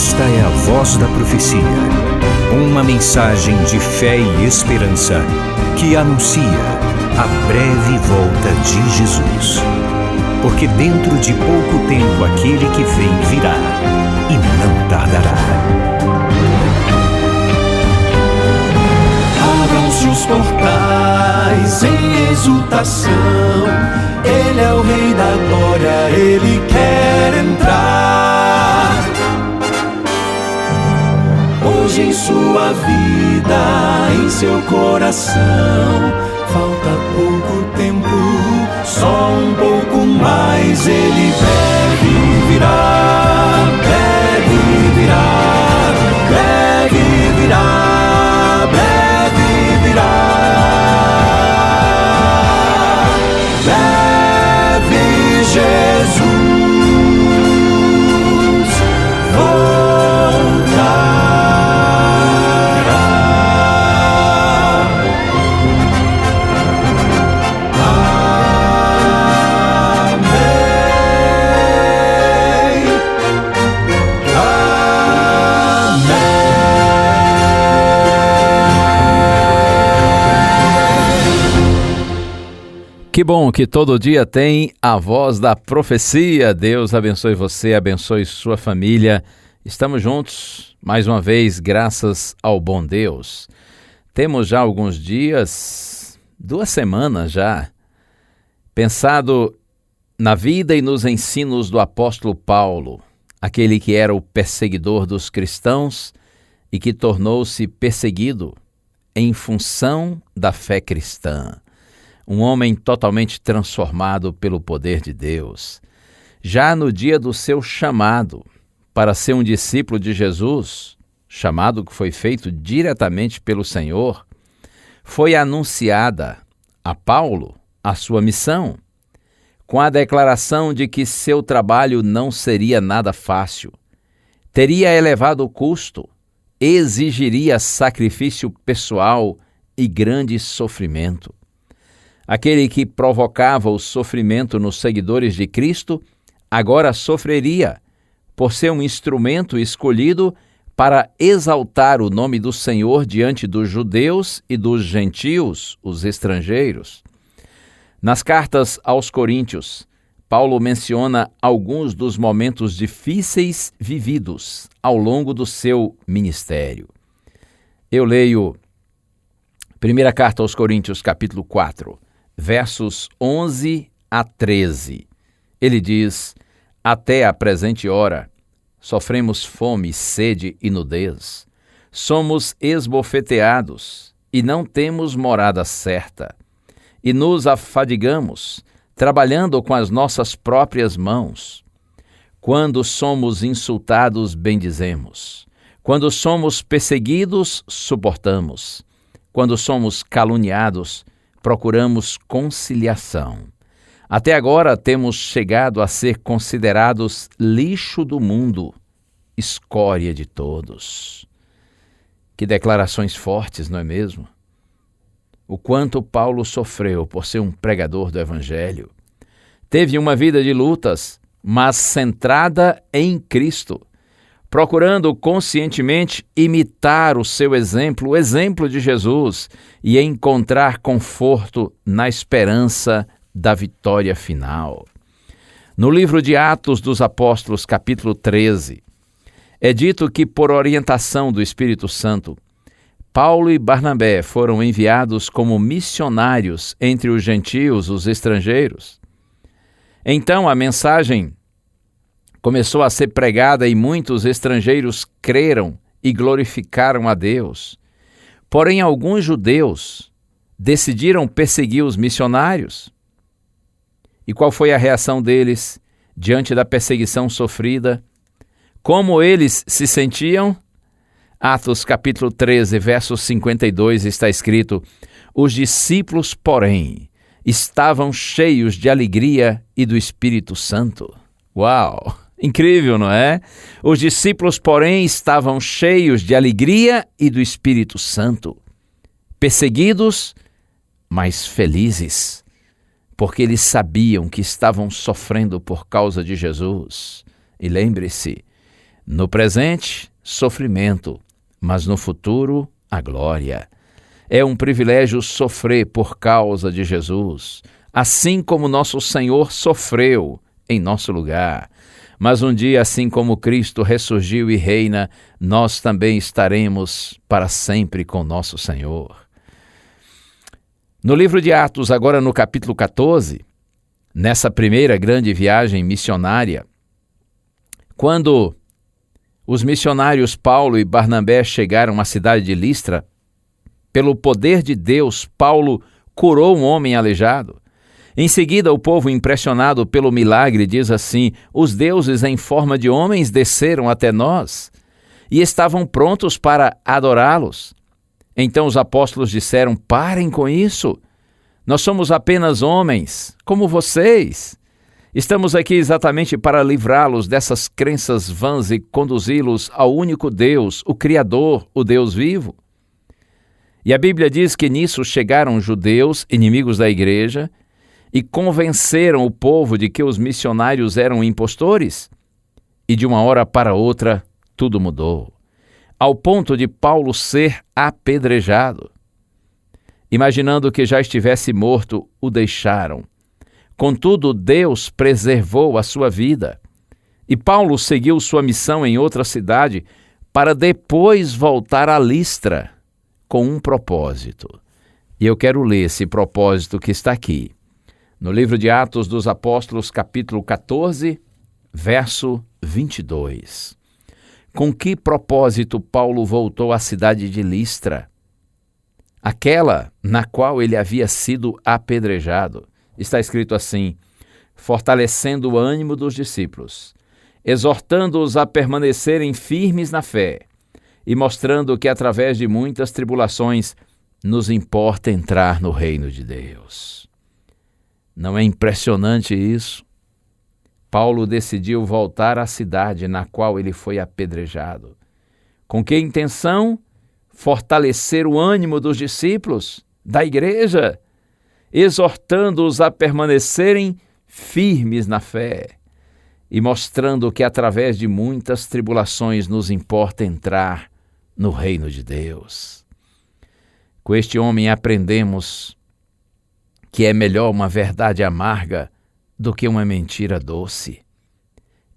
Esta é a Voz da Profecia, uma mensagem de fé e esperança que anuncia a breve volta de Jesus. Porque dentro de pouco tempo aquele que vem virá e não tardará. Abram-se os portais em exultação, Ele é o Rei da Glória, Ele quer entrar. Hoje em sua vida, em seu coração, falta pouco tempo, só um pouco mais. Ele deve virar, deve virar, deve virar, deve virar. Deve Jesus Que bom que todo dia tem a Voz da Profecia. Deus abençoe você, abençoe sua família. Estamos juntos, mais uma vez, graças ao bom Deus. Temos já alguns dias, 2 semanas já, pensado na vida e nos ensinos do apóstolo Paulo, aquele que era o perseguidor dos cristãos e que tornou-se perseguido em função da fé cristã. Um homem totalmente transformado pelo poder de Deus. Já no dia do seu chamado para ser um discípulo de Jesus, chamado que foi feito diretamente pelo Senhor, foi anunciada a Paulo a sua missão, com a declaração de que seu trabalho não seria nada fácil, teria elevado custo, exigiria sacrifício pessoal e grande sofrimento. Aquele que provocava o sofrimento nos seguidores de Cristo, agora sofreria por ser um instrumento escolhido para exaltar o nome do Senhor diante dos judeus e dos gentios, os estrangeiros. Nas cartas aos Coríntios, Paulo menciona alguns dos momentos difíceis vividos ao longo do seu ministério. Eu leio 1ª carta aos Coríntios, capítulo 4, versos 11 a 13. Ele diz: até a presente hora, sofremos fome, sede e nudez. Somos esbofeteados e não temos morada certa. E nos afadigamos, trabalhando com as nossas próprias mãos. Quando somos insultados, bendizemos. Quando somos perseguidos, suportamos. Quando somos caluniados, procuramos conciliação. Até agora temos chegado a ser considerados lixo do mundo, escória de todos. Que declarações fortes, não é mesmo? O quanto Paulo sofreu por ser um pregador do Evangelho. Teve uma vida de lutas, mas centrada em Cristo, procurando conscientemente imitar o seu exemplo, o exemplo de Jesus, e encontrar conforto na esperança da vitória final. No livro de Atos dos Apóstolos, capítulo 13, é dito que, por orientação do Espírito Santo, Paulo e Barnabé foram enviados como missionários entre os gentios, os estrangeiros. Então a mensagem começou a ser pregada e muitos estrangeiros creram e glorificaram a Deus. Porém, alguns judeus decidiram perseguir os missionários. E qual foi a reação deles diante da perseguição sofrida? Como eles se sentiam? Atos capítulo 13, verso 52 está escrito: os discípulos, porém, estavam cheios de alegria e do Espírito Santo. Uau! Incrível, não é? Os discípulos, porém, estavam cheios de alegria e do Espírito Santo, perseguidos, mas felizes, porque eles sabiam que estavam sofrendo por causa de Jesus. E lembre-se, No presente, sofrimento, mas no futuro, a glória. É um privilégio sofrer por causa de Jesus, assim como nosso Senhor sofreu em nosso lugar. Mas um dia, assim como Cristo ressurgiu e reina, nós também estaremos para sempre com nosso Senhor. No livro de Atos, agora no capítulo 14, nessa primeira grande viagem missionária, quando os missionários Paulo e Barnabé chegaram à cidade de Listra, pelo poder de Deus, Paulo curou um homem aleijado. Em seguida, o povo, impressionado pelo milagre, diz assim: os deuses em forma de homens desceram até nós e estavam prontos para adorá-los. Então os apóstolos disseram: parem com isso, nós somos apenas homens, como vocês. Estamos aqui exatamente para livrá-los dessas crenças vãs e conduzi-los ao único Deus, o Criador, o Deus vivo. E a Bíblia diz que nisso chegaram judeus, inimigos da igreja, e convenceram o povo de que os missionários eram impostores. E de uma hora para outra, tudo mudou, ao ponto de Paulo ser apedrejado. Imaginando que já estivesse morto, o deixaram. Contudo, Deus preservou a sua vida. E Paulo seguiu sua missão em outra cidade para depois voltar a Listra com um propósito. E eu quero ler esse propósito que está aqui, no livro de Atos dos Apóstolos, capítulo 14, verso 22. Com que propósito Paulo voltou à cidade de Listra, aquela na qual ele havia sido apedrejado? Está escrito assim: fortalecendo o ânimo dos discípulos, exortando-os a permanecerem firmes na fé e mostrando que através de muitas tribulações nos importa entrar no reino de Deus. Não é impressionante isso? Paulo decidiu voltar à cidade na qual ele foi apedrejado. Com que intenção? Fortalecer o ânimo dos discípulos, da igreja, exortando-os a permanecerem firmes na fé e mostrando que através de muitas tribulações nos importa entrar no reino de Deus. Com este homem aprendemos que é melhor uma verdade amarga do que uma mentira doce.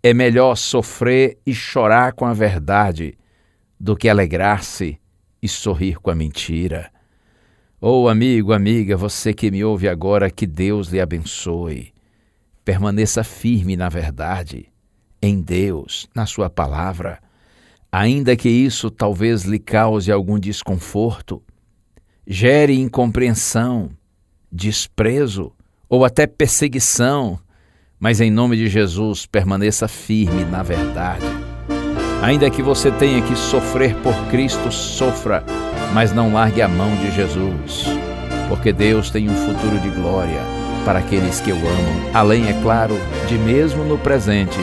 É melhor sofrer e chorar com a verdade do que alegrar-se e sorrir com a mentira. Oh, amigo, amiga, você que me ouve agora, que Deus lhe abençoe. Permaneça firme na verdade, em Deus, na sua palavra, ainda que isso talvez lhe cause algum desconforto, gere incompreensão, desprezo ou até perseguição, mas em nome de Jesus permaneça firme na verdade. Ainda que você tenha que sofrer por Cristo, sofra, mas não largue a mão de Jesus, porque Deus tem um futuro de glória para aqueles que o amam, além, é claro, de mesmo no presente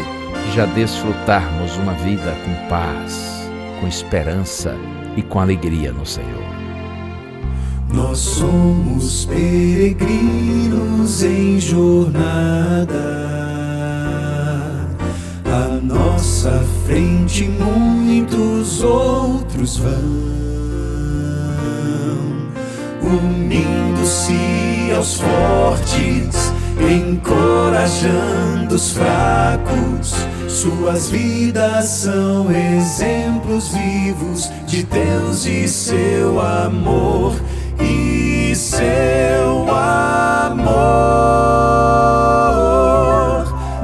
já desfrutarmos uma vida com paz, com esperança e com alegria no Senhor. Nós somos peregrinos em jornada, à nossa frente muitos outros vão, unindo-se aos fortes, encorajando os fracos. Suas vidas são exemplos vivos de Deus e seu amor. E seu amor,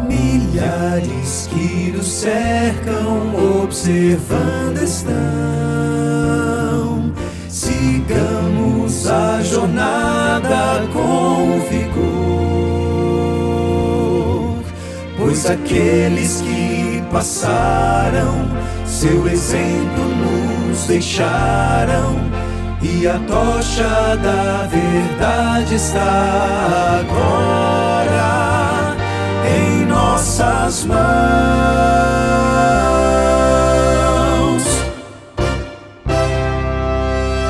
milhares que nos cercam, observando estão. Sigamos a jornada com vigor, pois aqueles que passaram, seu exemplo nos deixaram. E a tocha da verdade está agora em nossas mãos.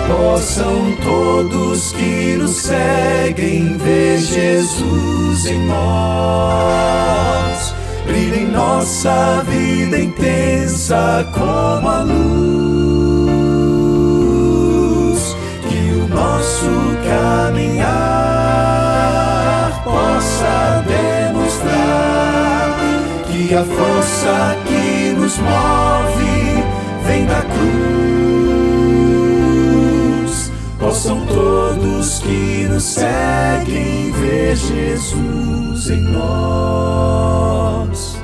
Possam todos que nos seguem ver Jesus em nós, brilha em nossa vida inteira. intensa como a luz, que o nosso caminhar possa demonstrar que a força que nos move vem da cruz. Possam todos que nos seguem ver Jesus em nós.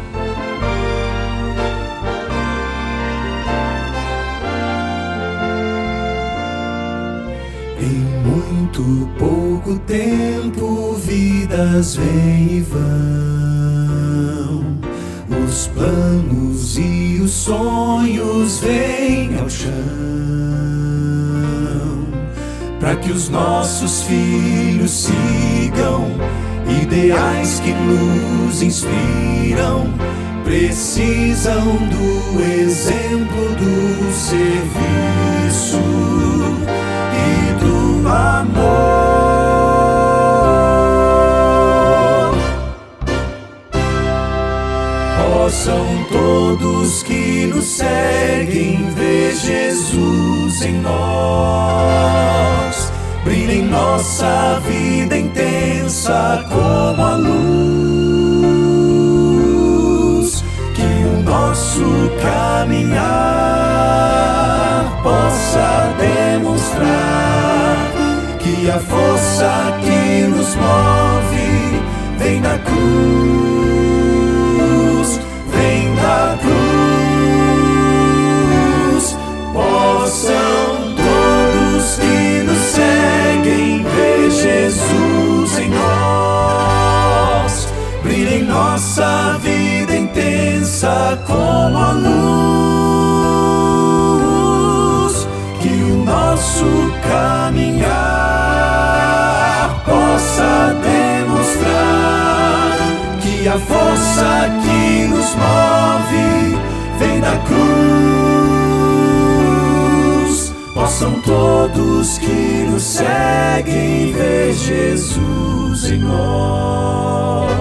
Em muito pouco tempo, vidas vêm e vão, os planos e os sonhos vêm ao chão, para que os nossos filhos sigam ideais que nos inspiram. Precisam do exemplo do serviço e do amor. Possam todos que nos seguem ver Jesus em nós. Brilha em nossa vida intensa como a luz, que o nosso caminhar possa demonstrar que a força que nos move vem da cruz, vem da cruz. Possam todos que nos seguem ver Jesus em nós. Brilha em nossa vida intensa como a luz, que o nosso caminhar possa demonstrar que a força que nos move vem da cruz. Possam todos que nos seguem ver Jesus em nós.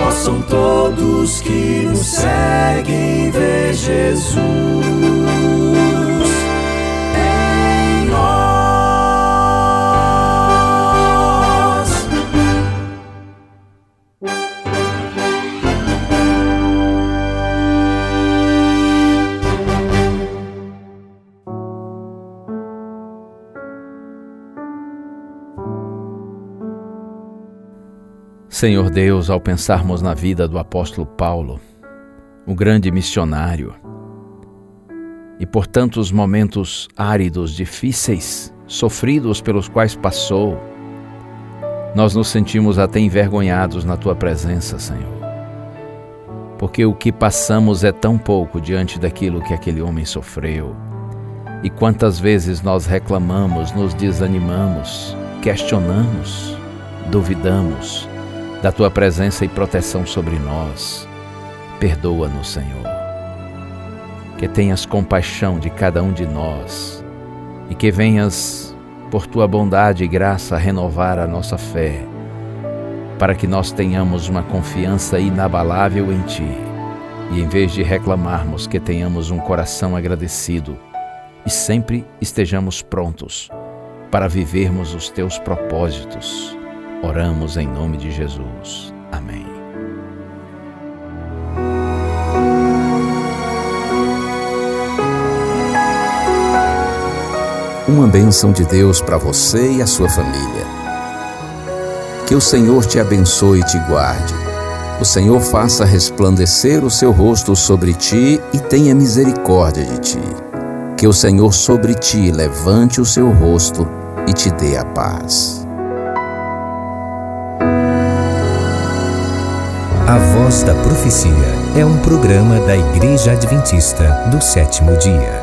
Possam todos que nos seguem ver Jesus em nós. Senhor Deus, ao pensarmos na vida do apóstolo Paulo, o grande missionário, e por tantos momentos áridos, difíceis, sofridos pelos quais passou, nós nos sentimos até envergonhados na Tua presença, Senhor. Porque o que passamos é tão pouco diante daquilo que aquele homem sofreu. E quantas vezes nós reclamamos, nos desanimamos, questionamos, duvidamos da Tua presença e proteção sobre nós. Perdoa-nos, Senhor. Que tenhas compaixão de cada um de nós e que venhas, por Tua bondade e graça, renovar a nossa fé, para que nós tenhamos uma confiança inabalável em Ti e, em vez de reclamarmos, que tenhamos um coração agradecido e sempre estejamos prontos para vivermos os Teus propósitos. Oramos em nome de Jesus. Amém. Uma bênção de Deus para você e a sua família. Que o Senhor te abençoe e te guarde. O Senhor faça resplandecer o seu rosto sobre ti e tenha misericórdia de ti. Que o Senhor sobre ti levante o seu rosto e te dê a paz. A Voz da Profecia é um programa da Igreja Adventista do Sétimo Dia.